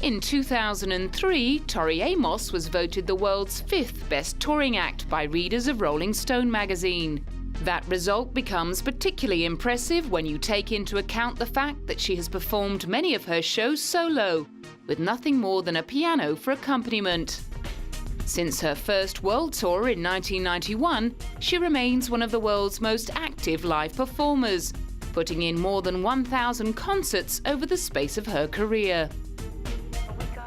In 2003, Tori Amos was voted the world's 5th best touring act by readers of Rolling Stone magazine. That result becomes particularly impressive when you take into account the fact that she has performed many of her shows solo, with nothing more than a piano for accompaniment. Since her first world tour in 1991, she remains one of the world's most active live performers, putting in more than 1,000 concerts over the space of her career.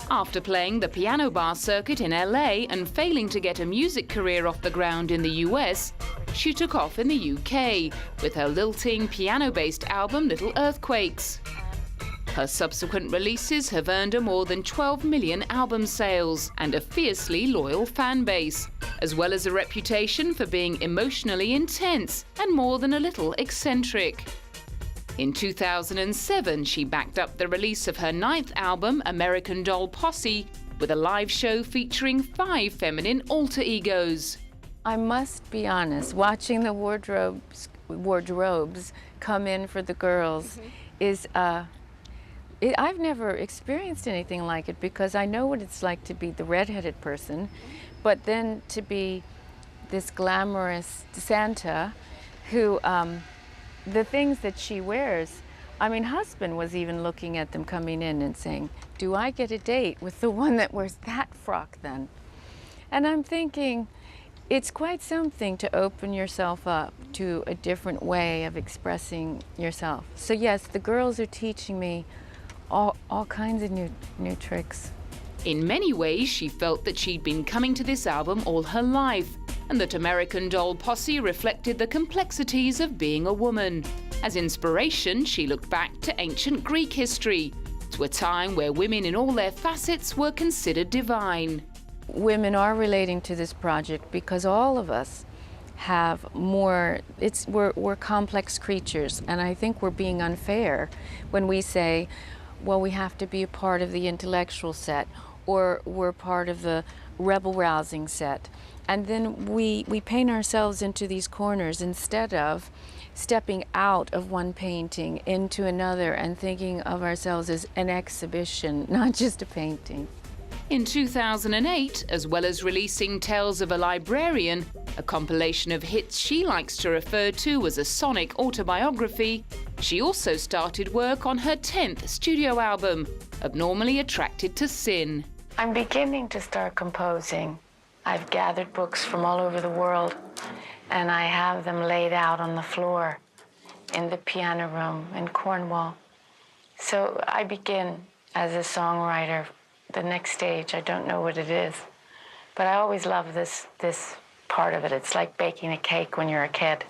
After playing the piano bar circuit in LA and failing to get a music career off the ground in the US, she took off in the UK with her lilting piano-based album Little Earthquakes. Her subsequent releases have earned her more than 12 million album sales and a fiercely loyal fan base, as well as a reputation for being emotionally intense and more than a little eccentric. In 2007, she backed up the release of her 9th album, American Doll Posse, with a live show featuring 5 feminine alter egos. I must be honest, watching the wardrobes come in for the girls is, I've never experienced anything like it, because I know what it's like to be the redheaded person, but then to be this glamorous Santa who, the things that she wears, I mean, husband was even looking at them coming in and saying, do I get a date with the one that wears that frock then? And I'm thinking, it's quite something to open yourself up to a different way of expressing yourself. So yes, the girls are teaching me all kinds of new tricks. In many ways, she felt that she'd been coming to this album all her life, and that American Doll Posse reflected the complexities of being a woman. As inspiration, she looked back to ancient Greek history, to a time where women in all their facets were considered divine. Women are relating to this project because all of us have more, we're complex creatures, and I think we're being unfair when we say, well, we have to be a part of the intellectual set, or we're part of the rebel-rousing set. And then we paint ourselves into these corners instead of stepping out of one painting into another and thinking of ourselves as an exhibition, not just a painting. In 2008, as well as releasing Tales of a Librarian, a compilation of hits she likes to refer to as a sonic autobiography, she also started work on her 10th studio album, Abnormally Attracted to Sin. I'm beginning to start composing. I've gathered books from all over the world, and I have them laid out on the floor in the piano room in Cornwall. So I begin as a songwriter. The next stage, I don't know what it is, but I always love this part of it. It's like baking a cake when you're a kid.